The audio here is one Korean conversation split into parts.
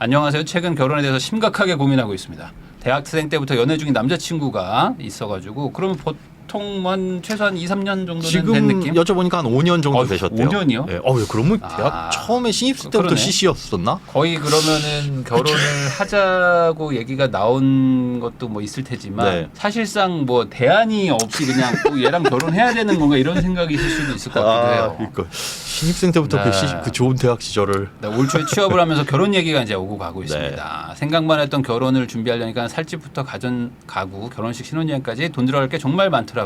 안녕하세요. 최근 결혼에 대해서 심각하게 고민하고 있습니다. 대학생 때부터 연애 중인 남자친구가 있어가지고 그러면 보통 한 최소한 2, 3년 정도는 지금 된 느낌? 여쭤보니까 한 5년 정도 되셨대요. 5년이요? 네. 그러면 대학 처음에 신입생 때부터 그러네. CC였었나? 거의 그러면은 결혼을 하자고 얘기가 나온 것도 뭐 있을 테지만 네. 사실상 뭐 대안이 없이 그냥 꼭 얘랑 결혼해야 되는 건가 이런 생각이 있을 수도 있을 것 같기도 해요. 그러니까 신입생 때부터 네. 그 좋은 대학 시절을. 네, 올 초에 취업을 하면서 결혼 얘기가 이제 오고 가고 있습니다. 생각만 했던 결혼을 준비하려니까 살집부터 가구, 결혼식, 신혼여행까지 돈 들어갈 게 정말 많더라고요.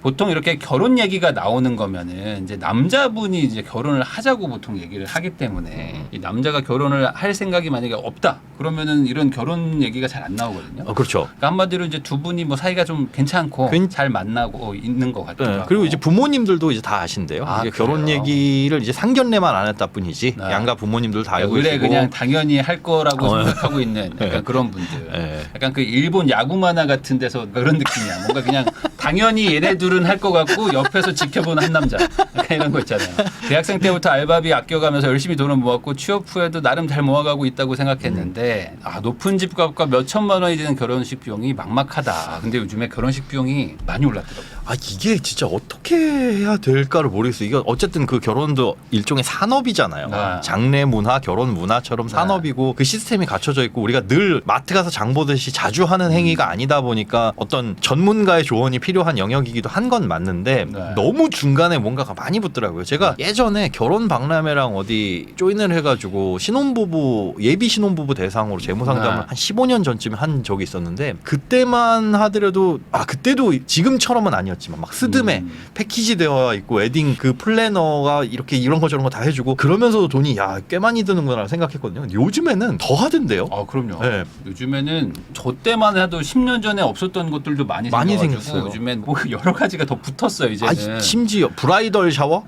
보통 이렇게 결혼 얘기가 나오는 거면은 이제 남자분이 이제 결혼을 하자고 보통 얘기를 하기 때문에 이 남자가 결혼을 할 생각이 만약에 없다 그러면은 이런 결혼 얘기가 잘 안 나오거든요. 그렇죠. 그러니까 한마디로 이제 두 분이 뭐 사이가 좀 괜찮고 잘 만나고 있는 것 같아요. 네. 그리고 이제 부모님들도 이제 다 아신대요. 이게 결혼 그래요? 얘기를 이제 상견례만 안 했다 뿐이지 네. 양가 부모님들 다 알고 의뢰 계시고. 그냥 당연히 할 거라고 생각하고 있는 약간 그런 분들. 네. 약간 그 일본 야구 만화 같은 데서 그런 느낌이야. 뭔가 그냥 당연히 얘네 둘은 할 것 같고 옆에서 지켜보는 한 남자. 약간 이런 거 있잖아요. 대학생 때부터 알바비 아껴가면서 열심히 돈을 모았고 취업 후에도 나름 잘 모아가고 있다고 생각했는데 높은 집값과 몇 천만 원이 드는 결혼식 비용이 막막하다. 근데 요즘에 결혼식 비용이 많이 올랐더라고요. 이게 진짜 어떻게 해야 될까를 모르겠어요. 이거 어쨌든 그 결혼도 일종의 산업이잖아요. 네. 장례 문화, 결혼 문화처럼 산업이고 그 시스템이 갖춰져 있고 우리가 늘 마트 가서 장 보듯이 자주 하는 행위가 아니다 보니까 어떤 전문가의 조언이 필요한 영역이기도 한 건 맞는데 너무 중간에 뭔가가 많이 붙더라고요. 제가 예전에 결혼 박람회랑 어디 조인을 해가지고 신혼부부 예비 신혼부부 대상으로 재무상담을 한 15년 전쯤에 한 적이 있었는데 그때만 하더라도 그때도 지금처럼은 아니었지만 막 스드메 패키지 되어 있고 웨딩 그 플래너가 이렇게 이런 거 저런 거 다 해주고 그러면서도 돈이 꽤 많이 드는구나 생각했거든요. 요즘에는 더 하던데요. 그럼요. 네. 요즘에는 저 때만 해도 10년 전에 없었던 것들도 많이 생겼어요. 요즘엔 뭐 여러 가지가 더 붙었어요. 이제는. 심지어 브라이덜 샤워?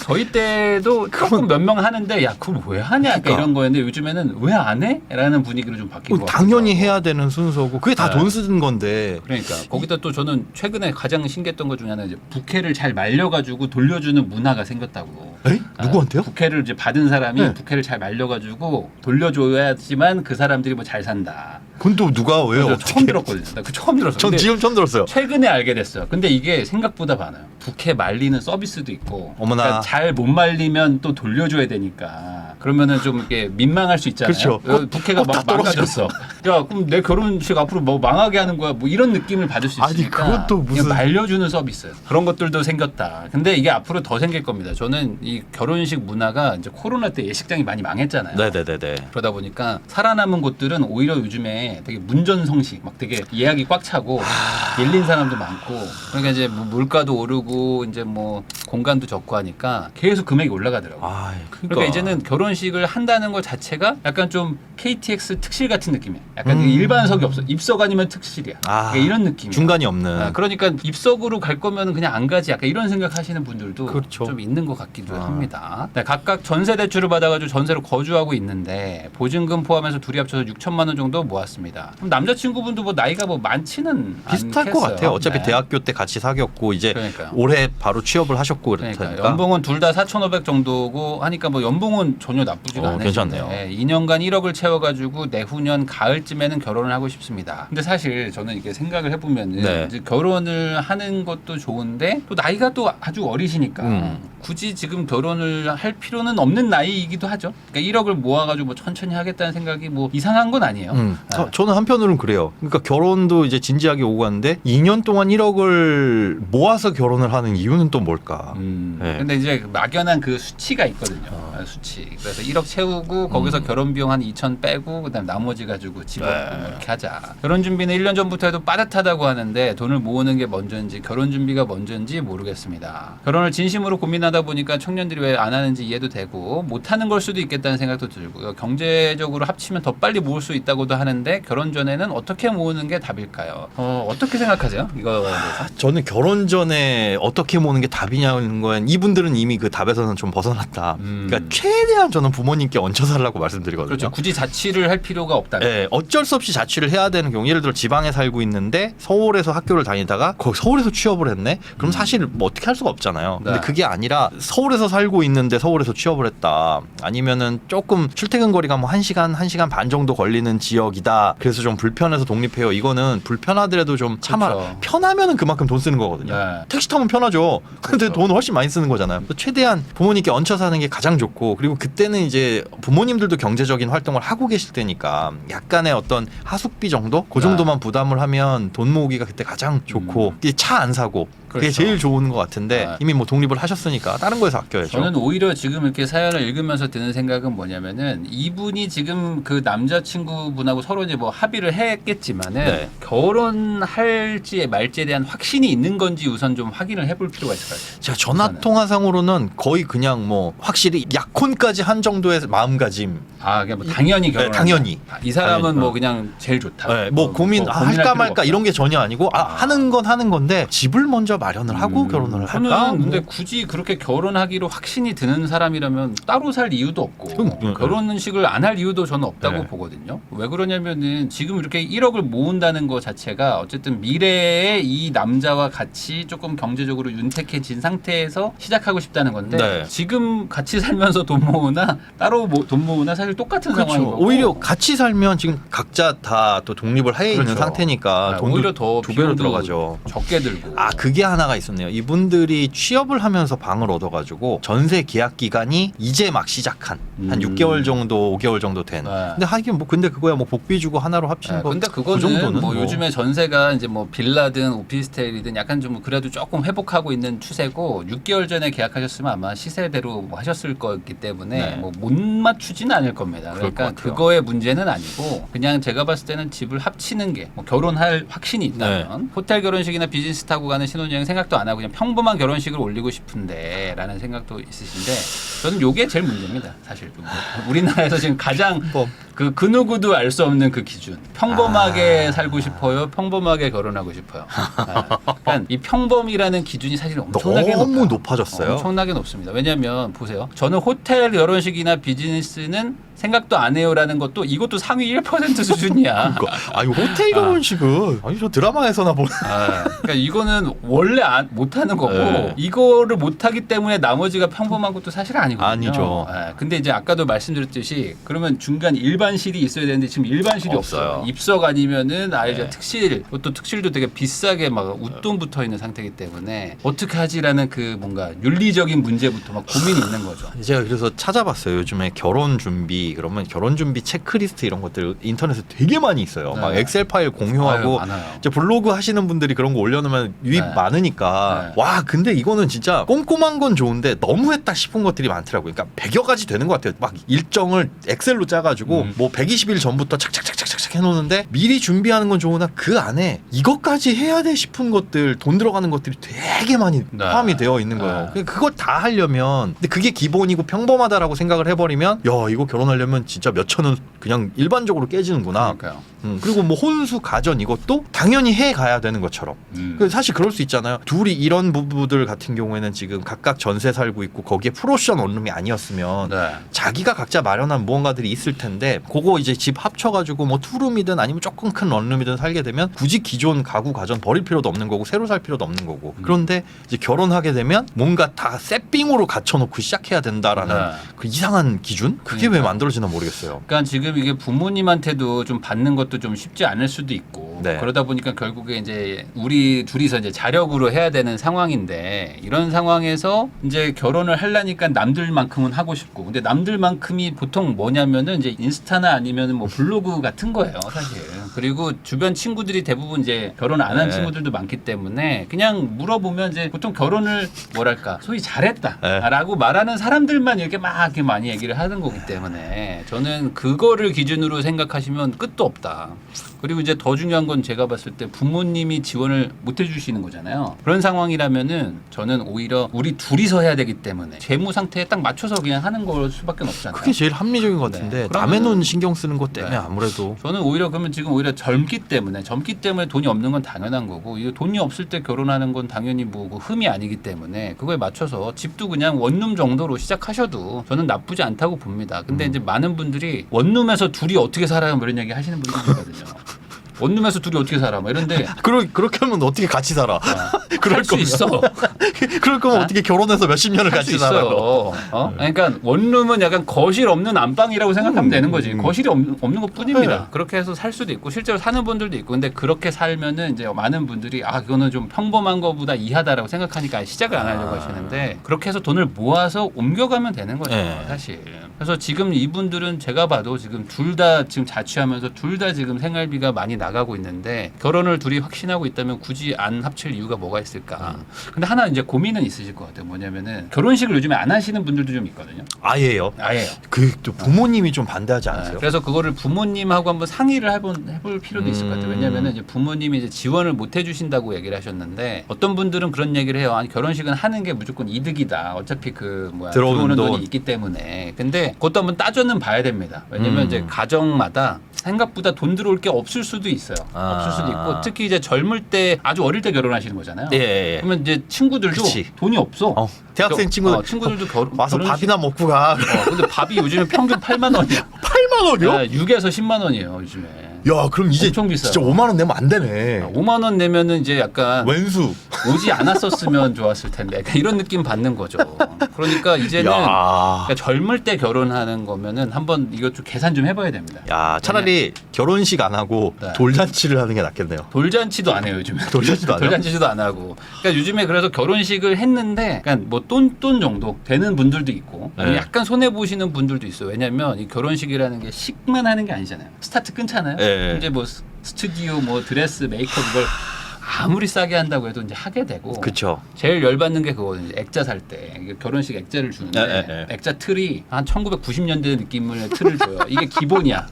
저희 때도 조금 몇 명 하는데 그걸 왜 하냐 그러니까. 이런 거였는데 요즘에는 왜 안 해? 라는 분위기로 좀 바뀐 것 같아요. 당연히 해야 되는 순서고 그게 다 돈 쓰는 건데. 그러니까 거기다 또 저는 최근에 가장 신기했던 것 중에 하나는 이제 부케를 잘 말려가지고 돌려주는 문화가 생겼다고. 에? 누구한테요? 부케를 이제 받은 사람이 네. 부케를 잘 말려가지고 돌려줘야지만 그 사람들이 뭐 잘 산다. 그건 또 누가 왜 어떻게? 처음 들었거든요. 나 그 처음 들었어. 전 근데 지금 처음 들었어요. 최근에 알게 됐어요. 근데 이게 생각보다 많아요. 부케 말리는 서비스도 있고. 어머나. 그러니까 잘 못 말리면 또 돌려줘야 되니까. 그러면은 좀 이렇게 민망할 수 있잖아요. 그렇죠. 부케가 다 막 망가졌어. 야, 그럼 내 결혼식 앞으로 뭐 망하게 하는 거야? 뭐 이런 느낌을 받을 수 있으니까. 그건 또 무슨 그냥 말려주는 서비스. 그런 것들도 생겼다. 근데 이게 앞으로 더 생길 겁니다. 저는 이 결혼식 문화가 이제 코로나 때 예식장이 많이 망했잖아요. 네네네네. 그러다 보니까 살아남은 곳들은 오히려 요즘에 되게 문전성시 막 되게 예약이 꽉 차고 밀린 사람도 많고 그러니까 이제 뭐 물가도 오르고 이제 뭐 공간도 적고 하니까 계속 금액이 올라가더라고요. 그러니까 이제는 결혼식을 한다는 것 자체가 약간 좀 KTX 특실 같은 느낌이에요. 약간 일반석이 없어. 입석 아니면 특실이야. 그러니까 이런 느낌이야. 중간이 없는. 그러니까 입석으로 갈 거면 그냥 안 가지. 약간 이런 생각하시는 분들도 그렇죠. 좀 있는 것 같기도 합니다. 네, 각각 전세 대출을 받아가지고 전세로 거주하고 있는데 보증금 포함해서 둘이 합쳐서 6천만 원 정도 모았습니다. 그럼 남자친구분도 뭐 나이가 뭐 많지는 비슷할 않겠어요. 것 같아요. 어차피 네. 대학교 때 같이 사귀었고 이제 그러니까요. 올해 바로 취업을 하셨고 그러니까. 연봉은 둘 다 4,500 정도고 하니까 뭐 연봉은 전혀 나쁘지가 않아요. 괜찮네요. 2년간 1억을 채워가지고 내후년 가을쯤에는 결혼을 하고 싶습니다. 근데 사실 저는 이게 생각을 해보면은 이제 결혼을 하는 것도 좋은데 또 나이가 또 아주 어리시니까 굳이 지금 결혼을 할 필요는 없는 나이이기도 하죠. 그러니까 1억을 모아가지고 뭐 천천히 하겠다는 생각이 뭐 이상한 건 아니에요. 저는 한편으로는 그래요. 그러니까 결혼도 이제 진지하게 오고 갔는데 2년 동안 1억을 모아서 결혼을 하는 이유는 또 뭘까? 근데 이제 막연한 그 수치가 있거든요. 수치. 그래서 1억 채우고 거기서 결혼 비용 한 2천 빼고 그다음 나머지 가지고 집 얻고 뭐 이렇게 하자. 결혼 준비는 1년 전부터 해도 빠듯하다고 하는데 돈을 모으는 게 먼저인지 결혼 준비가 먼저인지 모르겠습니다. 결혼을 진심으로 고민하다 보니까 청년들이 왜 안 하는지 이해도 되고 못 하는 걸 수도 있겠다는 생각도 들고요. 경제적으로 합치면 더 빨리 모을 수 있다고도 하는데 결혼 전에는 어떻게 모으는 게 답일까요? 어떻게 생각하세요? 이거에 대해서? 저는 결혼 전에 어떻게 모으는 게 답이냐는 건 이분들은 이미 그 답에서는 좀 벗어났다. 그러니까 최대한 저는 부모님께 얹혀 살라고 말씀드리거든요. 그렇죠. 굳이 자취를 할 필요가 없다. 네, 어쩔 수 없이 자취를 해야 되는 경우 예를 들어 지방에 살고 있는데 서울에서 학교를 다니다가 거기 서울에서 취업을 했네. 그럼 사실 뭐 어떻게 할 수가 없잖아요. 근데 그게 아니라 야 서울에서 살고 있는데 서울에서 취업을 했다. 아니면은 조금 출퇴근 거리가 뭐 1시간 반 정도 걸리는 지역이다. 그래서 좀 불편해서 독립해요. 이거는 불편하더라도 좀 참아라. 그렇죠. 편하면은 그만큼 돈 쓰는 거거든요. 네. 택시 타면 편하죠. 근데 그렇죠. 돈 훨씬 많이 쓰는 거잖아요. 최대한 부모님께 얹혀 사는 게 가장 좋고 그리고 그때는 이제 부모님들도 경제적인 활동을 하고 계실 때니까 약간의 어떤 하숙비 정도? 그 정도만 부담을 하면 돈 모으기가 그때 가장 좋고 차 안 사고 그게 그렇죠. 제일 좋은 것 같은데 네. 이미 뭐 독립을 하셨으니까 다른 거에서 아껴야죠. 저는 오히려 지금 이렇게 사연을 읽으면서 드는 생각은 뭐냐면은 이분이 지금 그 남자친구분하고 서로 이제 뭐 합의를 했겠지만은 네. 결혼할지 말지에 대한 확신이 있는 건지 우선 좀 확인을 해볼 필요가 있을 것 같아요. 제가 전화 통화상으로는 거의 그냥 뭐 확실히 약혼까지 한 정도의 마음가짐. 아, 그냥 뭐 당연히 결혼. 네, 당연히. 이 사람은 당연히. 뭐 그냥 제일 좋다. 네, 뭐 고민 고민할 할까 필요가 말까 없다. 이런 게 전혀 아니고 하는 건 하는 건데 집을 먼저 마련을 하고 결혼을 저는 할까? 근데 뭐. 굳이 그렇게 결혼하기로 확신이 드는 사람이라면 따로 살 이유도 없고 결혼식을 안 할 이유도 저는 없다고 네. 보거든요. 왜 그러냐면은 지금 이렇게 1억을 모은다는 거 자체가 어쨌든 미래에 이 남자와 같이 조금 경제적으로 윤택해진 상태에서 시작하고 싶다는 건데 네. 지금 같이 살면서 돈 모으나 따로 돈 모으나 사실 똑같은 그렇죠. 상황인 거고 오히려 같이 살면 지금 각자 다 또 독립을 해 있는 그렇죠. 상태니까 네, 돈도 오히려 더 두 배로 비용도 들어가죠. 적게 들고. 아 그게 하나가 있었네요. 이분들이 취업을 하면서 방을 얻어가지고 전세 계약 기간이 이제 막 시작한 한 6개월 정도 5개월 정도 된. 네. 근데 하긴 뭐 근데 그거야 뭐 복비 주고 하나로 합치는 네, 거. 근데 그 그거는 정도는 뭐 요즘에 전세가 이제 뭐 빌라든 오피스텔이든 약간 좀 그래도 조금 회복하고 있는 추세고 6개월 전에 계약하셨으면 아마 시세대로 뭐 하셨을 거기 때문에 네. 뭐 못 맞추지는 않을 겁니다. 그럴 그러니까 것 같아요. 그거의 문제는 아니고 그냥 제가 봤을 때는 집을 합치는 게 뭐 결혼할 확신이 있다면 네. 호텔 결혼식이나 비즈니스 타고 가는 신혼여행 생각도 안 하고 그냥 평범한 결혼식을 올리고 싶은데라는 생각도 있으신데 저는 요게 제일 문제입니다. 사실 우리나라에서 지금 가장 그 누구도 알 수 없는 그 기준. 평범하게 살고 싶어요. 평범하게 결혼하고 싶어요. 그러니까 이 평범이라는 기준이 사실 엄청나게 너무 높아요. 높아졌어요. 엄청나게 높습니다. 왜냐하면 보세요. 저는 호텔 결혼식이나 비즈니스는 생각도 안 해요라는 것도 이것도 상위 1% 수준이야. 아니 호텔 결혼식은 아니 저 드라마에서나 보는. 그러니까 이거는 원래 못하는 거고 네. 이거를 못하기 때문에 나머지가 평범한 것도 사실 아니거든요. 아니죠. 근데 이제 아까도 말씀드렸듯이 그러면 중간 일반실이 있어야 되는데 지금 일반실이 없어요. 입석 아니면은 이제 네. 특실, 또 특실도 되게 비싸게 막 웃돈 붙어 있는 상태이기 때문에 어떻게 하지라는 그 뭔가 윤리적인 문제부터 막 고민이 있는 거죠. 제가 그래서 찾아봤어요. 요즘에 결혼 준비 그러면 결혼 준비 체크리스트 이런 것들 인터넷에 되게 많이 있어요. 네. 막 엑셀 파일 공유하고 많아요. 이제 블로그 하시는 분들이 그런 거 올려놓으면 유입 네. 많으니까 네. 와 근데 이거는 진짜 꼼꼼한 건 좋은데 너무했다 싶은 것들이 많더라고요. 그러니까 100여 가지 되는 것 같아요. 막 일정을 엑셀로 짜가지고 뭐 120일 전부터 착착착착착 해놓는데 미리 준비하는 건 좋으나 그 안에 이것까지 해야 돼 싶은 것들 돈 들어가는 것들이 되게 많이 네. 포함이 되어 있는 거예요. 그걸 다 하려면 근데 그게 기본이고 평범하다라고 생각을 해버리면 야 이거 결혼하려면 진짜 몇천 원 그냥 일반적으로 깨지는구나. 그러니까요. 그리고 뭐 혼수 가전 이것도 당연히 해 가야 되는 것처럼. 사실 그럴 수 있잖아요. 둘이 이런 부부들 같은 경우에는 지금 각각 전세 살고 있고 거기에 프로션 원룸이 아니었으면 네. 자기가 각자 마련한 무언가들이 있을 텐데 그거 이제 집 합쳐가지고 뭐 투룸이든 아니면 조금 큰 원룸이든 살게 되면 굳이 기존 가구 가전 버릴 필요도 없는 거고 새로 살 필요도 없는 거고 그런데 이제 결혼하게 되면 뭔가 다 세핑으로 갖춰놓고 시작해야 된다라는 네. 그 이상한 기준? 그게 왜 만들어지나 모르겠어요. 그러니까 지금 이게 부모님한테도 좀 받는 것도 좀 쉽지 않을 수도 있고 네. 그러다 보니까 결국에 이제 우리 둘이서 이제 자력으로 해야 되는 상황인데 이런 상황에서 이제 결혼을 하려니까 남들만큼은 하고 싶고 근데 남들만큼이 보통 뭐냐면은 이제 인스타나 아니면은 뭐 블로그 같은 거예요 사실. 그리고 주변 친구들이 대부분 이제 결혼 안 한 네. 친구들도 많기 때문에 그냥 물어보면 이제 보통 결혼을 뭐랄까 소위 잘했다라고 말하는 사람들만 이렇게 막 이렇게 많이 얘기를 하는 거기 때문에 저는 그거를 기준으로 생각하시면 끝도 없다. 그리고 이제 더 중요한 건 제가 봤을 때 부모님이 지원을 못 해주시는 거잖아요. 그런 상황이라면은 저는 오히려 우리 둘이서 해야 되기 때문에 재무 상태에 딱 맞춰서 그냥 하는 걸 수밖에 없잖아요. 그게 제일 합리적인 것 같은데 남의 눈 신경 쓰는 것 때문에 네. 아무래도 저는 오히려 그러면 지금 오히려 젊기 때문에 돈이 없는 건 당연한 거고 이 돈이 없을 때 결혼하는 건 당연히 뭐 흠이 아니기 때문에 그거에 맞춰서 집도 그냥 원룸 정도로 시작하셔도 저는 나쁘지 않다고 봅니다. 근데 이제 많은 분들이 원룸에서 둘이 어떻게 살아요? 뭐 이런 얘기 하시는 분들이 있거든요. 원룸에서 둘이 어떻게 살아? 뭐 이런데 그렇게 하면 어떻게 같이 살아? 그럴 할 수 있어. 그럴 거면 어떻게 결혼해서 몇십 년을 할 수 같이 살아? 있어. 그러니까 원룸은 약간 거실 없는 안방이라고 생각하면 되는 거지. 거실이 없는 것뿐입니다. 네. 그렇게 해서 살 수도 있고 실제로 사는 분들도 있고. 근데 그렇게 살면은 이제 많은 분들이 그거는 좀 평범한 거보다 이하다라고 생각하니까 시작을 안 하려고 하시는데 그렇게 해서 돈을 모아서 옮겨가면 되는 거죠. 네. 사실. 그래서 지금 이분들은 제가 봐도 지금 둘 다 지금 자취하면서 둘 다 지금 생활비가 많이 나가고 있는데 결혼을 둘이 확신하고 있다면 굳이 안 합칠 이유가 뭐가 있을까? 근데 하나 이제 고민은 있으실 것 같아요. 뭐냐면은 결혼식을 요즘에 안 하시는 분들도 좀 있거든요. 아예요. 아예요. 그 또 부모님이 좀 반대하지 않으세요? 그래서 그거를 부모님하고 한번 상의를 해볼 필요도 있을 것 같아요. 왜냐면은 이제 부모님이 이제 지원을 못 해주신다고 얘기를 하셨는데 어떤 분들은 그런 얘기를 해요. 아니 결혼식은 하는 게 무조건 이득이다. 어차피 들어오는 돈이 있기 때문에. 근데 그것도 한번 따져는 봐야 됩니다. 왜냐면 이제 가정마다 생각보다 돈 들어올 게 없을 수도 있어요. 없을 수도 있고 특히 이제 젊을 때 아주 어릴 때 결혼하시는 거잖아요. 예. 그러면 이제 친구들도 그치. 돈이 없어. 대학생 친구들도 와서 밥이나 먹고 가. 근데 밥이 요즘에 평균 8만 원이야. 8만 원이요? 6에서 10만 원이에요 요즘에. 야, 그럼 이제 엄청 비싸요. 진짜 5만 원 내면 안 되네. 5만 원 내면은 이제 약간 왼수. 오지 않았었으면 좋았을 텐데 약간 이런 느낌 받는 거죠. 그러니까 이제는 그러니까 젊을 때 결혼하는 거면은 한번 이것 좀 계산 좀 해봐야 됩니다. 야, 차라리 결혼식 안 하고 네. 돌잔치를 하는 게 낫겠네요. 돌잔치도 안 해요 요즘에. 돌잔치도 안 해요? 돌잔치도 안 하고. 그러니까 요즘에 그래서 결혼식을 했는데 약간 뭐 똔똔 정도 되는 분들도 있고 네. 약간 손해 보시는 분들도 있어요. 왜냐하면 이 결혼식이라는 게 식만 하는 게 아니잖아요. 스타트 끊잖아요. 네. 이제 뭐 스튜디오 뭐 드레스 메이크업 이걸 아무리 싸게 한다고 해도 이제 하게 되고. 그렇죠. 제일 열받는 게 그거거든요. 액자 살 때 결혼식 액자를 주는데 액자 틀이 한 1990년대 느낌의 틀을 줘요. 이게 기본이야.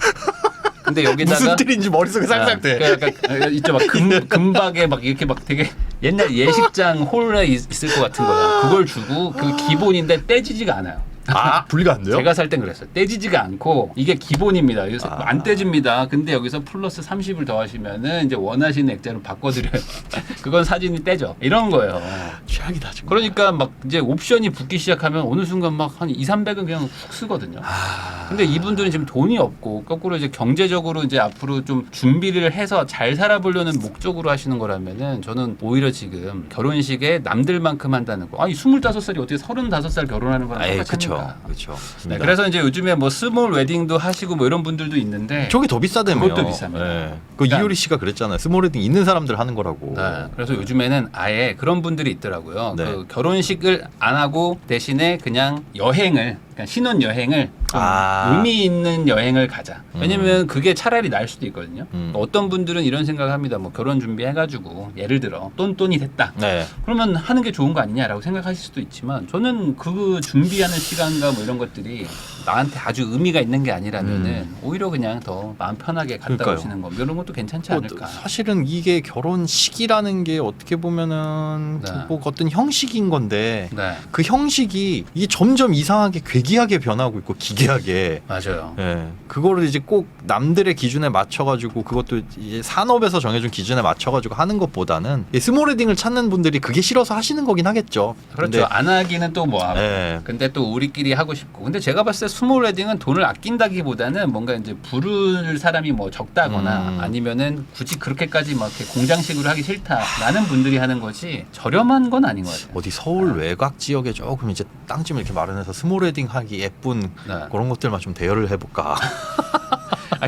근데 여기다가 무슨 틀인지 머릿속에 상상돼. 그러니까 약간 있죠 막 금박에 막 이렇게 막 되게 옛날 예식장 홀에 있을 것 같은 거야. 그걸 주고 그 기본인데 떼지지가 않아요. 분리가 안 돼요? 제가 살 땐 그랬어요. 떼지지가 않고 이게 기본입니다. 그래서 안 떼집니다. 근데 여기서 플러스 30을 더하시면은 이제 원하시는 액자로 바꿔드려요. 그건 사진이 떼져. 이런 거예요. 최악이다 지금. 그러니까 막 이제 옵션이 붙기 시작하면 어느 순간 막 한 2, 300은 그냥 훅 쓰거든요. 근데 이분들은 지금 돈이 없고 거꾸로 이제 경제적으로 이제 앞으로 좀 준비를 해서 잘 살아보려는 목적으로 하시는 거라면은 저는 오히려 지금 결혼식에 남들만큼 한다는 거. 아니 25살이 어떻게 35살 결혼하는 거랑 똑같습니까? 그렇죠. 네, 그래서 이제 요즘에 뭐 스몰 웨딩도 하시고 뭐 이런 분들도 있는데 저게 더 비싸다며요. 그것도 비쌉니다. 그 그러니까 이효리 씨가 그랬잖아요. 스몰 웨딩 있는 사람들 하는 거라고. 네, 그래서 요즘에는 아예 그런 분들이 있더라고요. 네. 그 결혼식을 안 하고 대신에 그냥 여행을 그러니까 신혼 여행을 좀 의미 있는 여행을 가자. 왜냐면 그게 차라리 나을 수도 있거든요. 어떤 분들은 이런 생각을 합니다. 뭐 결혼 준비해가지고 예를 들어 똔똔이 됐다. 네. 그러면 하는 게 좋은 거 아니냐라고 생각하실 수도 있지만 저는 그 준비하는 시간과 뭐 이런 것들이 나한테 아주 의미가 있는 게 아니라면은 오히려 그냥 더 마음 편하게 갔다 그러니까요. 오시는 거 이런 것도 괜찮지 않을까. 사실은 이게 결혼식이라는 게 어떻게 보면은 네. 뭐 어떤 형식인 건데 네, 그 형식이 이게 점점 이상하게 괴기하게 변하고 있고 기괴하게. 맞아요. 예, 그거를 이제 꼭 남들의 기준에 맞춰가지고 그것도 이제 산업에서 정해준 기준에 맞춰가지고 하는 것보다는 이 스몰 웨딩을 찾는 분들이 그게 싫어서 하시는 거긴 하겠죠. 그렇죠. 근데, 안 하기는 또 뭐하고. 예, 근데 또 우리끼리 하고 싶고. 근데 제가 봤을 때 스몰 웨딩은 돈을 아낀다기보다는 뭔가 이제 부를 사람이 뭐 적다거나 아니면은 굳이 그렇게까지 막 이렇게 공장식으로 하기 싫다라는 분들이 하는 거지 저렴한 건 아닌 것 같아요. 어디 서울 외곽 지역에 조금 이제 땅쯤 이렇게 마련해서 스몰 웨딩 하기 예쁜 그런 것들만 좀 대여를 해볼까.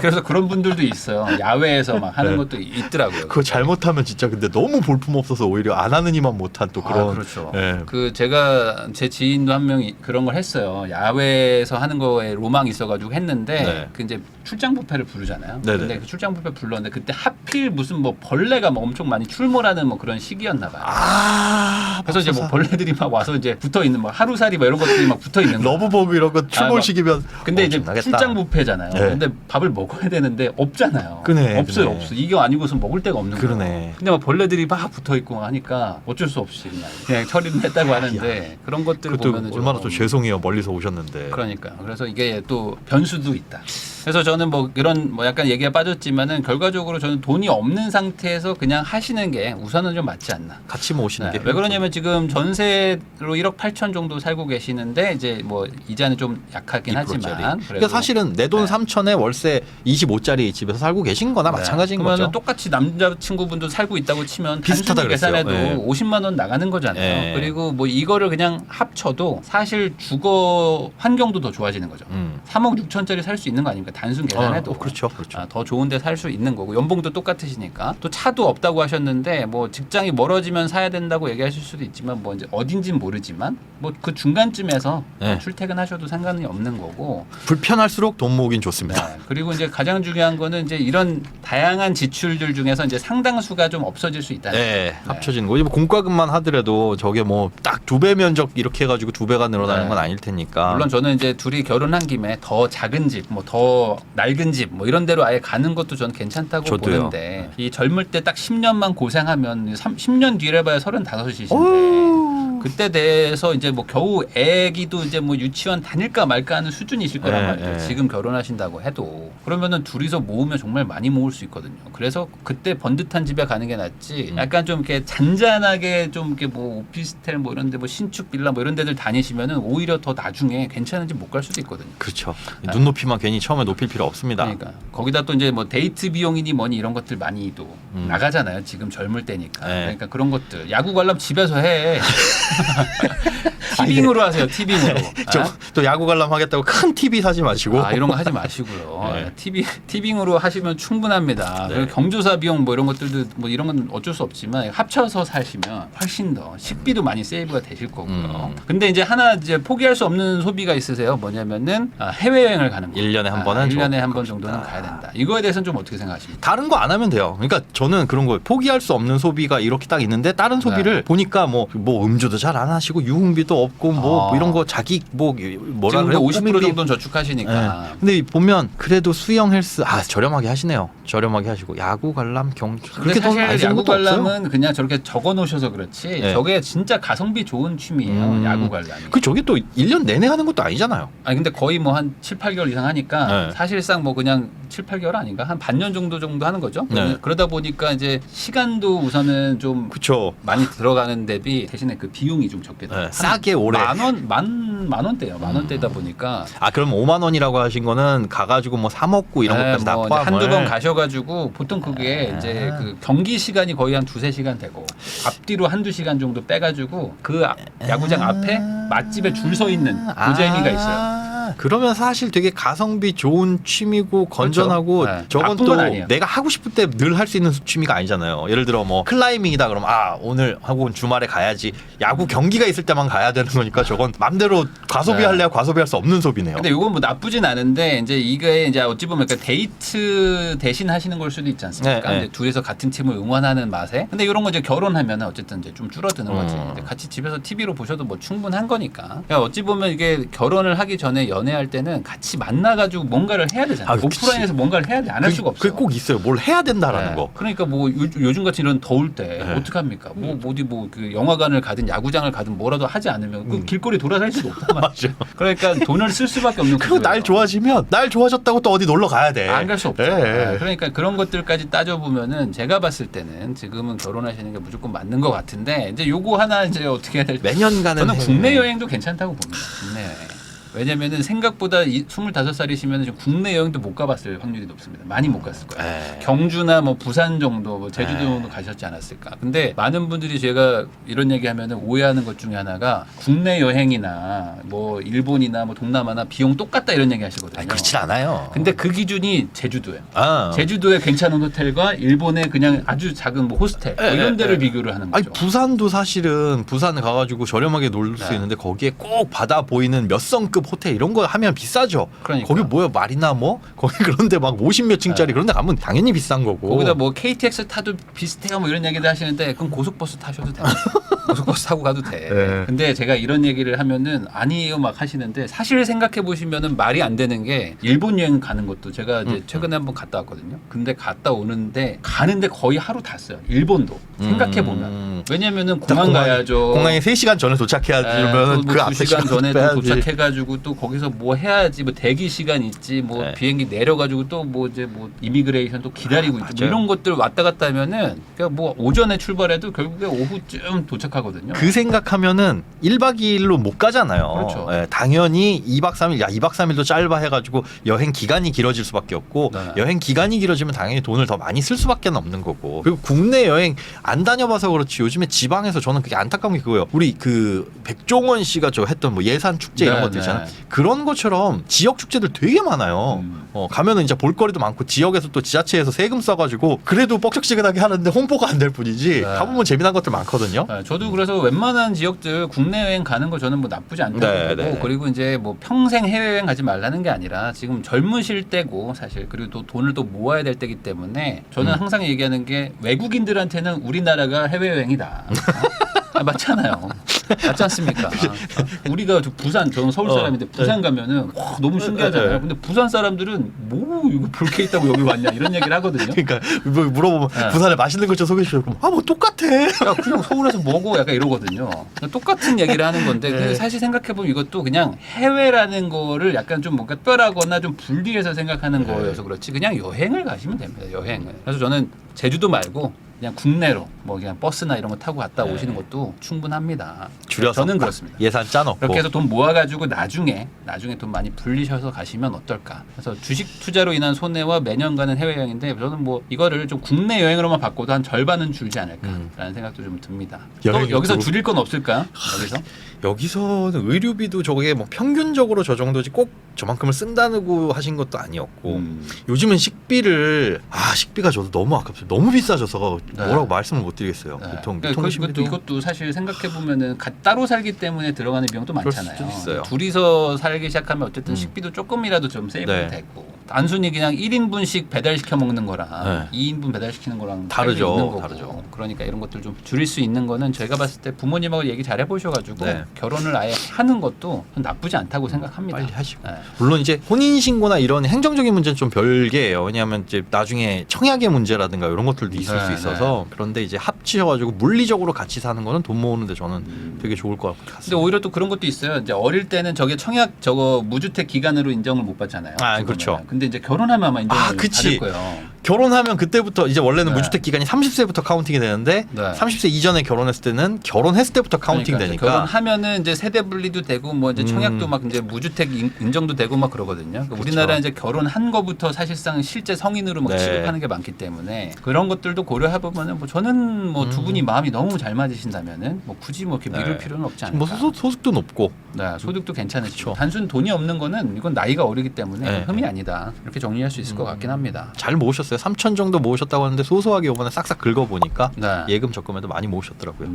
그래서 그런 분들도 있어요. 야외에서 막 하는 네. 것도 있더라고요. 그거 잘못하면 진짜 근데 너무 볼품 없어서 오히려 안 하는 이만 못한 또 그런. 그렇죠. 예. 그 제가 제 지인도 한 명이 그런 걸 했어요. 야외에서 하는 거에 로망이 있어가지고 했는데 네. 그 이제 출장 뷔페를 부르잖아요. 네네. 근데 그 출장 뷔페 불렀는데 그때 하필 무슨 뭐 벌레가 뭐 엄청 많이 출몰하는 뭐 그런 시기였나 봐요. 그래서 이제 뭐 벌레들이 막 와서 이제 붙어 있는 뭐 하루살이 뭐 이런 것들이 막 붙어 있는 거예요. 러브버그 이런 거 출몰식이면. 근데 이제 나겠다. 출장 뷔페잖아요. 네. 근데 밥을 먹어야 되는데 없잖아요. 그네, 없어요, 그네. 없어. 이게 아니고선 먹을 데가 없는 거예요. 그러네. 근데 막 벌레들이 막 붙어 있고 하니까 어쩔 수 없이 그냥 처리를 했다고 하는데 그런 것들을 그것도 보면은 얼마나 또 죄송해요 멀리서 오셨는데. 그러니까 그래서 이게 또 변수도 있다. 그래서 저는 뭐 이런 뭐 약간 얘기가 빠졌지만은 결과적으로 저는 돈이 없는 상태에서 그냥 하시는 게 우선은 좀 맞지 않나. 같이 모시는 게 왜 그러냐면 지금 전세로 1억 8천 정도 살고 계시는데 이제 뭐 이자는 좀 약하긴 2%짜리. 하지만 그러니까 사실은 내 돈 3천에 월세 25짜리 집에서 살고 계신 거나 마찬가지인 그러면 거죠. 똑같이 남자친구분도 살고 있다고 치면 비슷하다 단순히 계산해도 그랬어요. 50만 원 나가는 거잖아요. 네. 그리고 뭐 이거를 그냥 합쳐도 사실 주거 환경도 더 좋아지는 거죠. 3억 6천짜리 살 수 있는 거 아닙니까? 단순 계산해도. 그렇죠. 더 좋은 데 살 수 있는 거고 연봉도 똑같으시니까. 또 차도 없다고 하셨는데 뭐 직장이 멀어지면 사야 된다고 얘기하실 수도 있지만 뭐 이제 어딘진 모르지만 뭐 그 중간쯤에서 네. 출퇴근하셔도 상관이 없는 거고. 불편할수록 돈 모으긴 좋습니다. 네. 그리고 이제 가장 중요한 거는 이제 이런 다양한 지출들 중에서 이제 상당수가 좀 없어질 수 있다는 네, 거죠. 합쳐지는 거. 뭐 공과금만 하더라도 저게 뭐 딱 2배 면적 이렇게 해가지고 2배가 늘어나는 네. 건 아닐 테니까. 물론 저는 이제 둘이 결혼한 김에 더 작은 집, 뭐 더 낡은 집, 뭐 이런 데로 아예 가는 것도 저는 괜찮다고 저도요. 보는데 이 젊을 때 딱 10년만 고생하면 10년 뒤래 봐야 35이신데 그때 대해서 이제 뭐 겨우 애기도 이제 뭐 유치원 다닐까 말까 하는 수준이실 거란 네, 말이에요. 네. 지금 결혼하신다고 해도 그러면은 둘이서 모으면 정말 많이 모을 수 있거든요. 그래서 그때 번듯한 집에 가는 게 낫지. 약간 좀 이렇게 잔잔하게 좀 이렇게 뭐 오피스텔 뭐 이런데 뭐 신축 빌라 뭐 이런 데들 다니시면은 오히려 더 나중에 괜찮은 집 못 갈 수도 있거든요. 그렇죠. 눈높이만 괜히 처음에 높일 필요 없습니다. 그러니까 거기다 또 이제 뭐 데이트 비용이니 뭐니 이런 것들 많이 또 나가잖아요. 지금 젊을 때니까. 네. 그러니까 그런 것들 야구 관람 집에서 해. 티빙으로 하세요. 티빙으로. 또 야구 관람 하겠다고 큰 TV 사지 마시고. 이런 거 하지 마시고요. 네. 티빙으로 하시면 충분합니다. 네. 그리고 경조사 비용 뭐 이런 것들도 뭐 이런 건 어쩔 수 없지만 합쳐서 사시면 훨씬 더 식비도 많이 세이브가 되실 거고요. 근데 이제 하나 이제 포기할 수 없는 소비가 있으세요. 뭐냐면은 해외여행을 가는 거. 1년에 한 번은 1년에 좀 한 번 정도는 가야 된다. 이거에 대해서는 좀 어떻게 생각하십니까? 다른 거 안 하면 돼요. 그러니까 저는 그런 거 포기할 수 없는 소비가 이렇게 딱 있는데 다른 소비를 보니까 뭐 음주도 잘 안 하시고 유흥비도 없고 뭐 이런 거 자기 뭐 뭐라 지금 그래 50% 정도는 저축하시니까. 네. 근데 보면 그래도 수영 헬스 저렴하게 하시네요. 저렴하게 하시고 야구 관람 경주 근데 그렇게 돈 많이 사실 쓰는 야구 것도 없어요. 관람은 그냥 저렇게 적어 놓으셔서 그렇지 네. 저게 진짜 가성비 좋은 취미예요. 야구 관람이. 그 저게 또 1년 내내 하는 것도 아니잖아요. 아니 근데 거의 뭐 한 7, 8개월 이상 하니까 네. 사실상 뭐 그냥 7, 8개월 아닌가? 한 반년 정도 하는 거죠. 네. 그러다 보니까 이제 시간도 우선은 좀 그렇죠. 많이 들어가는 대비 대신에 그 비용이 좀 적게 들어요. 네, 싸게 오래. 만 원대요. 만 원대다 보니까 그럼 5만 원이라고 하신 거는 가가지고 뭐 사 먹고 이런 것까지 다 뭐 포함을. 한두 번 가셔가지고 보통 그게 이제 그 경기 시간이 거의 한 2-3시간 되고 앞뒤로 1-2시간 정도 빼가지고 그 야구장 앞에 맛집에 줄 서 있는 그 재미가 있어요. 그러면 사실 되게 가성비 좋은 취미고 건전하고 그렇죠. 네. 저건 나쁜 또 건 아니에요. 내가 하고 싶을 때 늘 할 수 있는 취미가 아니잖아요. 예를 들어 뭐 클라이밍이다 그러면 오늘 하고 주말에 가야지. 야구 경기가 있을 때만 가야 되는 거니까 저건 맘대로 과소비할래야 과소비할 수 없는 소비네요. 근데 이건 뭐 나쁘진 않은데 이제 이게 이제 어찌 보면 그러니까 데이트 대신 하시는 걸 수도 있지 않습니까? 네, 이제 둘이서 같은 팀을 응원하는 맛에. 근데 이런 거 이제 결혼하면 어쨌든 이제 좀 줄어드는 거지. 이제 같이 집에서 TV로 보셔도 뭐 충분한 거니까. 그러니까 어찌 보면 이게 결혼을 하기 전에 연애할 때는 같이 만나가지고 뭔가를 해야 되잖아요. 그치. 오프라인에서 뭔가를 해야 돼. 안 할 수가 없어. 그게 꼭 있어요. 뭘 해야 된다라는 네. 거. 그러니까 뭐 요즘 같은 이런 더울 때 네. 어떻게 합니까? 뭐 어디 뭐 그 영화관을 가든 야구장을 가든 뭐라도 하지 않으면 그 길거리 돌아다닐 수도 없단 말이죠. 맞아. 그러니까 돈을 쓸 수밖에 없는 그리고 날 좋아지면 날 좋아졌다고 또 어디 놀러 가야 돼. 안 갈 수 없죠. 네. 그러니까 그런 것들까지 따져보면은 제가 봤을 때는 지금은 결혼하시는 게 무조건 맞는 것 같은데 이제 요거 하나 이제 어떻게 해야 될지 매년 가는 저는 해외. 국내 여행도 괜찮다고 봅니다. 국내 여행. 왜냐면은 생각보다 25살이시면 좀 국내 여행도 못 가봤을 확률이 높습니다. 많이 못 갔을 거예요. 에이. 경주나 뭐 부산 정도, 뭐 제주도 정도 가셨지 않았을까. 근데 많은 분들이 제가 이런 얘기하면은 오해하는 것 중에 하나가 국내 여행이나 뭐 일본이나 뭐 동남아나 비용 똑같다 이런 얘기 하시거든요. 그렇진 않아요. 근데 그 기준이 제주도예요. 아. 제주도에 괜찮은 호텔과 일본의 그냥 아주 작은 뭐 호스텔 뭐 이런 데를 비교를 하는 아니 거죠. 부산도 사실은 부산 가가지고 저렴하게 놀 수 네. 있는데 거기에 꼭 바다 보이는 몇 성급 호텔 이런 거 하면 비싸죠. 그러니까. 거기 뭐야 마리나 뭐 거기 그런데 막 50몇 층짜리 네. 그런데 가면 당연히 비싼 거고. 거기다 뭐 KTX 타도 비슷해요 뭐 이런 얘기도 하시는데 그럼 고속버스 타셔도 돼요. 고속버스 타고 가도 돼. 네. 근데 제가 이런 얘기를 하면은 아니에요 막 하시는데 사실 생각해 보시면은 말이 안 되는 게 일본 여행 가는 것도 제가 이제 최근에 한번 갔다 왔거든요. 근데 갔다 오는데 가는데 거의 하루 다 써요. 일본도 생각해 보면 왜냐면은 공항 가야죠. 공항에 3시간 전에 도착해야지면 그 앞에 2시간 전에 또 빼야지. 도착해가지고 또 거기서 뭐 해야지 뭐 대기 시간 있지 뭐 네. 비행기 내려가지고 또 뭐 이제 뭐 이미그레이션 또 기다리고 있지 뭐 이런 것들 왔다 갔다 하면은 그러니까 뭐 오전에 출발해도 결국에 오후쯤 도착하거든요. 그 생각하면은 1박 2일로 못 가잖아요. 그렇죠. 예, 당연히 2박 3일, 2박 3일도 짧아 해가지고 여행 기간이 길어질 수밖에 없고 네. 여행 기간이 길어지면 당연히 돈을 더 많이 쓸 수밖에 없는 거고 그리고 국내 여행 안 다녀봐서 그렇지 요즘에 지방에서 저는 그게 안타까운 게 그거예요. 우리 그 백종원 씨가 저 했던 뭐 예산 축제 이런 네, 것들 있잖아요. 네. 그런 것처럼 지역 축제들 되게 많아요. 가면은 이제 볼거리도 많고 지역에서 또 지자체에서 세금 써가지고 그래도 뻑적지근하게 하는데 홍보가 안 될 뿐이지 네. 가보면 재미난 것들 많거든요. 네, 저도 그래서 웬만한 지역들 국내 여행 가는 거 저는 뭐 나쁘지 않다고 네, 보고 네. 그리고 이제 뭐 평생 해외 여행 가지 말라는 게 아니라 지금 젊으실 때고 사실 그리고 또 돈을 또 모아야 될 때기 때문에 저는 항상 얘기하는 게 외국인들한테는 우리나라가 해외 여행이다. 맞잖아요. 맞지 않습니까? 우리가 저 부산, 저는 서울 사람인데 부산 가면은 와, 너무 신기하잖아요. 근데 부산 사람들은 뭐 이거 볼 게 있다고 여기 왔냐 이런 얘기를 하거든요. 그러니까 뭐 물어보면 네. 부산에 맛있는 것 좀 소개해 주세요. 뭐 똑같아. 야, 그냥 서울에서 먹어 약간 이러거든요. 똑같은 얘기를 하는 건데 네. 근데 사실 생각해보면 이것도 그냥 해외라는 거를 약간 좀 뭔가 특별하거나 좀 분리해서 생각하는 네. 거여서 그렇지 그냥 여행을 가시면 됩니다. 여행을. 그래서 저는 제주도 말고 그냥 국내로 뭐 그냥 버스나 이런 거 타고 갔다 네. 오시는 것도 충분합니다. 줄여서 저는 딱 그렇습니다. 예산 짜놓고 그렇게 해서 돈 모아가지고 나중에 돈 많이 불리셔서 가시면 어떨까. 그래서 주식 투자로 인한 손해와 매년 가는 해외여행인데 저는 뭐 이거를 좀 국내 여행으로만 바꿔도 한 절반은 줄지 않을까라는 생각도 좀 듭니다. 또 여행이 여기서 또- 줄일 건 없을까요? 여기서? 여기서는 의료비도 저게 뭐 평균적으로 저 정도지 꼭 저만큼을 쓴다고 하신 것도 아니었고 요즘은 식비가 저도 너무 아깝습니다. 너무 비싸져서 네. 뭐라고 말씀을 못 드리겠어요. 네. 보통 그러니까 교통신비도 이것도 사실 생각해 보면은 따로 살기 때문에 들어가는 비용도 그럴 많잖아요. 수도 있어요. 둘이서 살기 시작하면 어쨌든 식비도 조금이라도 좀 세이브 네. 되고 단순히 그냥 1인분씩 배달시켜 먹는 거랑 네. 2인분 배달시키는 거랑 다르죠. 차이가 있는 거고. 다르죠. 그러니까 이런 것들 좀 줄일 수 있는 거는 제가 봤을 때 부모님하고 얘기 잘 해보셔가지고 네. 결혼을 아예 하는 것도 나쁘지 않다고 생각합니다. 빨리 하시고 네. 물론 이제 혼인 신고나 이런 행정적인 문제는 좀 별개예요. 왜냐하면 이제 나중에 청약의 문제라든가 이런 것들도 있을 네, 수 있어서 그런데 이제 합치셔가지고 물리적으로 같이 사는 거는 돈 모으는데 저는 되게 좋을 것 같습니다. 근데 오히려 또 그런 것도 있어요. 이제 어릴 때는 저게 청약 저거 무주택 기간으로 인정을 못 받잖아요. 아, 지금은. 그렇죠. 근데 이제 결혼하면 아마 인정을 아, 그치. 받을 거예요. 결혼하면 그때부터 이제 원래는 네. 무주택 기간이 30세부터 카운팅이 되는데 네. 30세 이전에 결혼했을 때는 결혼했을 때부터 카운팅 그러니까 되니까 결혼하면은 이제 세대 분리도 되고 뭐 이제 청약도 막 이제 무주택 인정도 되고 막 그러거든요. 그러니까 우리나라 이제 결혼한 거부터 사실상 실제 성인으로 막 네. 취급하는 게 많기 때문에 그런 것들도 고려해 보면은 뭐 저는 뭐 두 분이 마음이 너무 잘 맞으신다면은 뭐 굳이 뭐 이렇게 미룰 네. 필요는 없지 않을까. 뭐 소득도 높고 네, 소득도 괜찮으시고 그쵸. 단순 돈이 없는 거는 이건 나이가 어리기 때문에 네. 흠이 아니다. 이렇게 정리할 수 있을 것 같긴 합니다. 잘 모으셨어요. 3천 정도 모으셨다고 하는데 소소하게 이번에 싹싹 긁어보니까 네. 예금 적금에도 많이 모으셨더라고요.